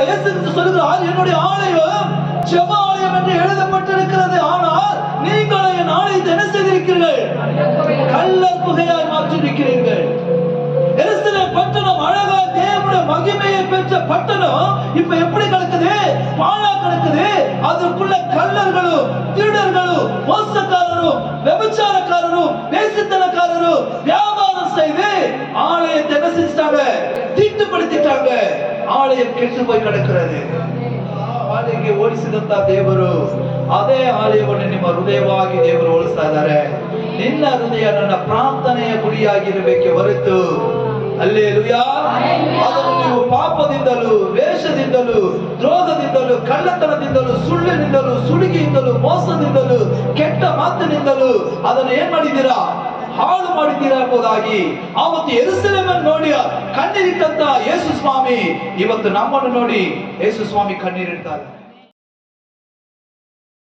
இயேசு கிறிஸ்து சொல்கிறார், என்னுடைய ஆலயம் ஜெப ஆலயம் என்று எழுதப்பட்டிருக்கிறது. ஆனால் நீங்கள் என் ஆலயத்தை என்ன செய்திருக்கிறீர்கள்? கள்ளர் குகையாய் மாற்றிருக்கிறீர்கள். எருசலேம் பட்டணம் அழகா தேவனுடைய மகிமையை பெற்ற பட்டணம் இப்ப எப்படி கிடக்குது? பாழா கிடக்குது. அதற்குள்ள கள்ளர்களும் திருடர்களும் மோசக்காரரும் விபச்சாரக்காரரும் வேசித்தனக்காரரும் வியாபாரம் செய்து ஆலயத்தை என்ன செஞ்சிட்டாங்க? தீட்டுப்படுத்திட்டாங்க. ಆಲಯಕ್ಕೆ ಕೆಟ್ಟು ಹೋಗಿ ಕಡಕ್கிறது. ಆಲಯಕ್ಕೆ ಓಡಿಸಿದಂತ ದೇವರು ಅದೇ ಆಲಯವನ್ನು ನಿಮ್ಮ ಹೃದಯವಾಗಿ ದೇವರು ಓಡಿಸ್ತಾ ಇದ್ದಾರೆ. ನಿನ್ನ ಹೃದಯ ನನ್ನ ಪ್ರಾರ್ಥನೆಯ ಗುಡಿಯಾಗಿರಬೇಕೆ ಹೊರತು ಹಲ್ಲೆಲೂಯಾ ಅದನ್ನು ನೀವು ಪಾಪದಿಂದಲೂ ವೇಷದಿಂದಲೂ ದ್ರೋಹದಿಂದಲೂ ಕಳ್ಳತನದಿಂದಲೂ ಸುಳ್ಳಿನಿಂದಲೂ ಸುಲಿಗೆಯಿಂದಲೂ ಮೋಸದಿಂದಲೂ ಕೆಟ್ಟ ಮಾತಿನಿಂದಲೂ ಅದನ್ನು ಏನ್ ಮಾಡಿದ್ದೀರಾ? ಹಾಳು ಮಾಡಿದ್ದೀರಾ ಎಂಬುದಾಗಿ ಆವತ್ತು ಯೆರೂಸಲೇಮನ್ನು ನೋಡಿ ಕಣ್ಣೀರಿಟ್ಟಂತ ಯೇಸು ಸ್ವಾಮಿ ಇವತ್ತು ನಮ್ಮನ್ನು ನೋಡಿ ಯೇಸು ಸ್ವಾಮಿ ಕಣ್ಣೀರಿಡ್ತಾರೆ.